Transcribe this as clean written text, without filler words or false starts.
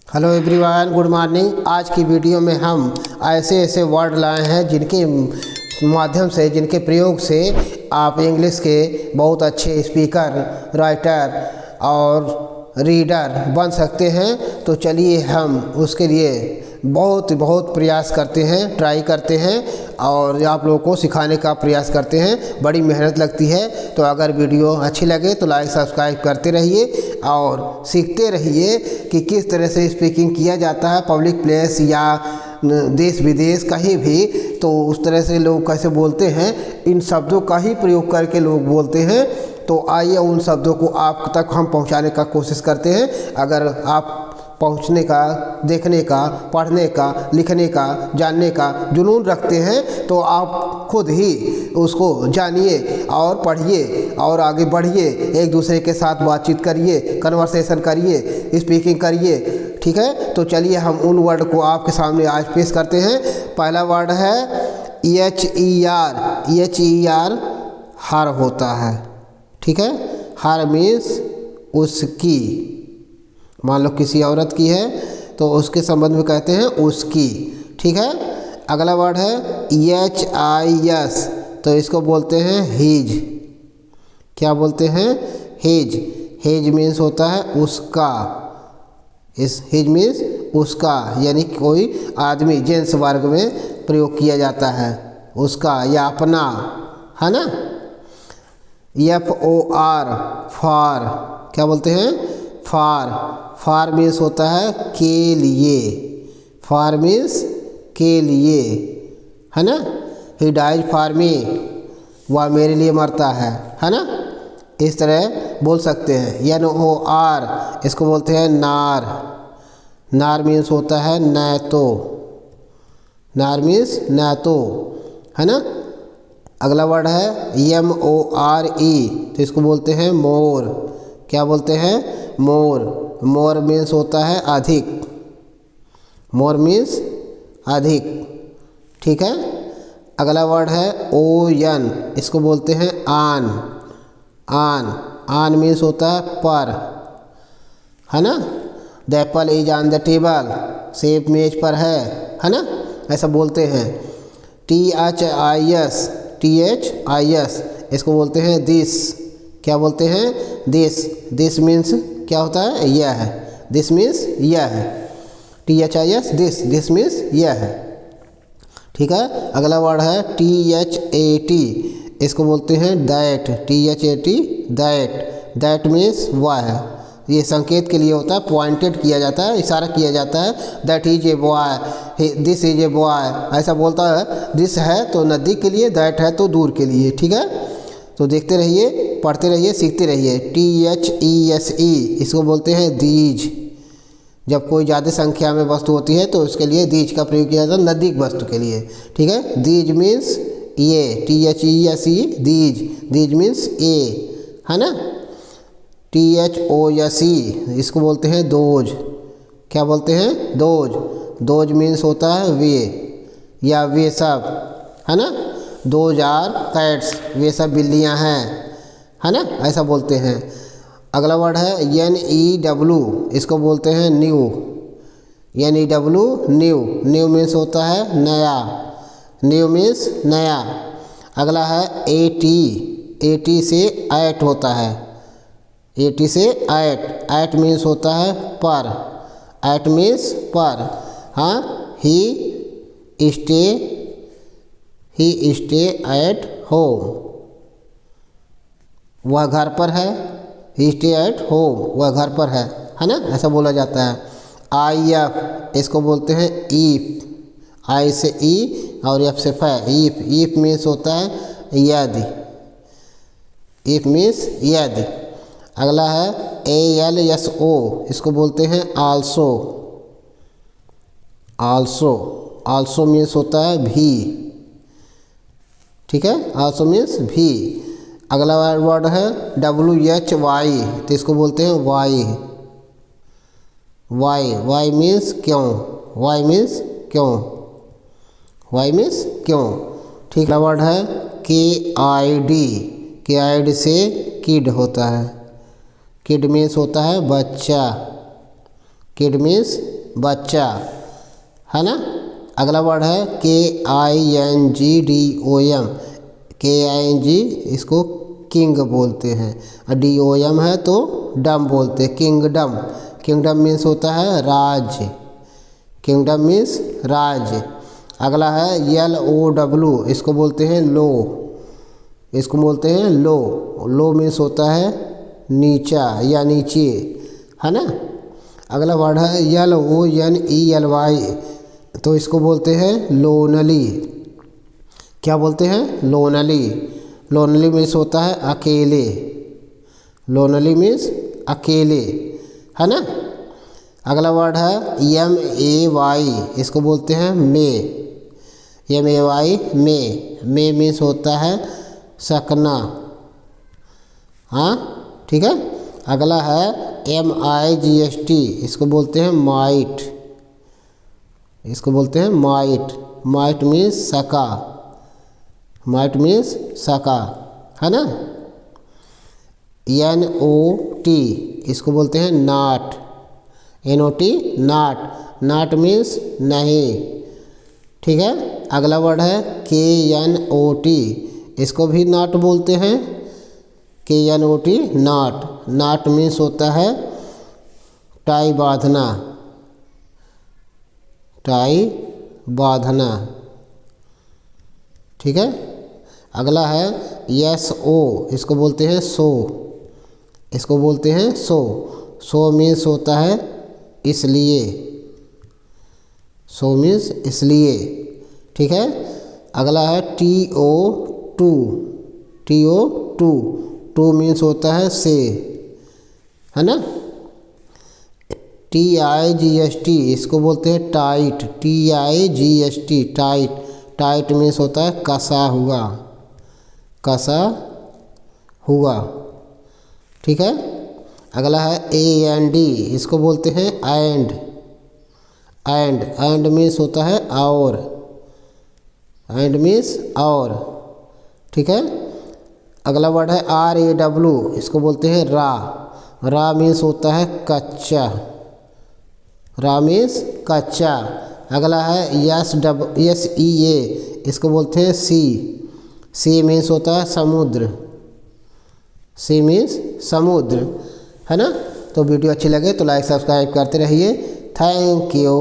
Hello everyone, good morning. आज की video में हम ऐसे वर्ड लाए हैं जिनके माध्यम से, जिनके प्रयोग से आप इंग्लिश के बहुत अच्छे स्पीकर, राइटर और रीडर बन सकते हैं। तो चलिए हम उसके लिए बहुत प्रयास करते हैं, ट्राई करते हैं और आप लोगों को सिखाने का प्रयास करते हैं। बड़ी मेहनत लगती है। तो अगर वीडियो अच्छी लगे तो लाइक सब्सक्राइब करते रहिए और सीखते रहिए कि किस तरह से स्पीकिंग किया जाता है पब्लिक प्लेस या देश विदेश कहीं भी। तो उस तरह से लोग कैसे बोलते हैं, इन शब्दों का ही प्रयोग करके लोग बोलते हैं। तो आइए उन शब्दों को आप तक हम पहुंचाने का कोशिश करते हैं। अगर आप पहुंचने का, देखने का, पढ़ने का, लिखने का, जानने का जुनून रखते हैं तो आप खुद ही उसको जानिए और पढ़िए और आगे बढ़िए। एक दूसरे के साथ बातचीत करिए, कन्वर्सेशन करिए, स्पीकिंग करिए। ठीक है, तो चलिए हम उन वर्ड को आपके सामने आज पेश करते हैं। पहला वर्ड है EHER। हर होता है। ठीक है, हर मीन्स उसकी। मान लो किसी औरत की है तो उसके संबंध में कहते हैं उसकी। ठीक है, अगला वर्ड है HIS, तो इसको बोलते हैं हिज। क्या बोलते हैं? हिज। हिज मीन्स होता है उसका। इस हिज मीन्स उसका, यानी कोई आदमी जेंट्स वर्ग में प्रयोग किया जाता है, उसका या अपना, है ना। FOR, for. क्या बोलते हैं? फॉर। फॉर मीन्स होता है के लिए। फॉर मीन्स के लिए, है ना। ही डाइज फॉर मी, वह मेरे लिए मरता है ना। इस तरह बोल सकते हैं। NOR, इसको बोलते हैं नार। नार मीन्स होता है नैतो। नार मीन्स नैतो, है ना। अगला वर्ड है MORE, तो इसको बोलते हैं मोर। क्या बोलते हैं? मोर। मोर मीन्स होता है अधिक। मोर मीन्स अधिक। ठीक है, अगला वर्ड है ON, इसको बोलते हैं आन। आन। आन मीन्स होता है पर, है ना। The Apple is on the table, सेब मेज पर है ना। ऐसा बोलते हैं। THIS, इसको बोलते हैं दिस। क्या बोलते हैं? दिस। दिस मीन्स क्या होता है? यह है। दिस मीन्स यह है। THIS, दिस मीन्स यह है। ठीक है, अगला वर्ड है THAT, इसको बोलते हैं that. THAT, that. That means वह है। ये संकेत के लिए होता है, पॉइंटेड किया जाता है, इशारा किया जाता है। That is a boy, this is a boy, ऐसा बोलता है। दिस है तो नज़दीक के लिए, दैट है तो दूर के लिए। ठीक है, तो देखते रहिए, पढ़ते रहिए, सीखते रहिए। THESE, इसको बोलते हैं दीज। जब कोई ज़्यादा संख्या में वस्तु होती है तो उसके लिए दीज का प्रयोग किया जाता है, नज़दीक वस्तु के लिए। ठीक है, दीज मीन्स ये। THESE, these. दीज मीन्स ए, है ना। THOSE, इसको बोलते हैं दोज। क्या बोलते हैं? दोज। दोज मीन्स होता है वे या वे सब, है ना। दोज आर कैट्स, वे सब बिल्लियाँ हैं, है ना। ऐसा बोलते हैं। अगला वर्ड है NEW, इसको बोलते हैं new. NEW, new. New means होता है नया। न्यू मीन्स नया। अगला है AT। AT से ऐट होता है। AT से ऐट। ऐट मीन्स होता है पर। ऐट मीन्स पर। हाँ, ही स्टे एट होम, वह घर पर है। ही स्टे एट होम, वह घर पर है ना। ऐसा बोला जाता है। IF, इसको बोलते हैं ईफ। I से ई और F से फै, ईफ। ईफ मीन्स होता है यदि। ईफ मीन्स यदि। अगला है ALSO, इसको बोलते हैं आल्सो। आल्सो। आल्सो मीन्स होता है भी। ठीक है, आल्सो मीन्स भी। अगला वर्ड है WHY, तो इसको बोलते हैं वाई। वाई। वाई मीन्स क्यों। वाई मीन्स क्यों। वाई मीन्स क्यों। ठीक, अगला वर्ड है KID। KID से किड होता है। किड मीन्स होता है बच्चा। किड मीन्स बच्चा, है ना। अगला वर्ड है KINGDOM, KING इसको किंग बोलते हैं, और DOM है तो डम बोलते हैं, किंगडम। किंगडम मीन्स होता है राज्य, किंगडम मीन्स राज्य। अगला है LOW, इसको बोलते हैं लो, इसको बोलते हैं लो। लो मीन्स होता है नीचा या नीचे, है ना। अगला वर्ड है LONELY, तो इसको बोलते हैं लोनली। क्या बोलते हैं? लोनली। लोनली मीन्स होता है अकेले, लोनली मीन्स अकेले, है ना। अगला वर्ड है MAY, इसको बोलते हैं मे, MAY मे। मे मीन्स होता है सकना, हाँ ठीक है। अगला है MIGHT, इसको बोलते हैं माइट, इसको बोलते हैं माइट। माइट मीन्स सका, माइट मीन्स सका, है ना। NOT, इसको बोलते हैं नाट, NOT नाट। नाट मीन्स नहीं, ठीक है। अगला वर्ड है KNOT, इसको भी नाट बोलते हैं, KNOT नाट। नाट मीन्स होता है टाई बांधना, टाई बांधना, ठीक है। अगला है SO, इसको बोलते हैं सो, इसको बोलते हैं सो। सो मीन्स होता है इसलिए, सो मीन्स इसलिए, ठीक है। अगला है TO2, TO2, टू मीन्स होता है से, है ना। TIGST, इसको बोलते हैं tight, TIGST tight. Tight means होता है कसा हुआ, कसा हुआ, ठीक है। अगला है AND, इसको बोलते हैं एंड, एंड। एंड मीन्स होता है और, एंड मीन्स और, ठीक है। अगला वर्ड है RAW, इसको बोलते हैं रा। रा मीन्स होता है कच्चा, रा मीन्स कच्चा। अगला है SEA, इसको बोलते हैं सी। सी मीन्स होता है समुद्र, सी मीन्स समुद्र, है ना। तो वीडियो अच्छी लगे तो लाइक सब्सक्राइब करते रहिए। Thank you.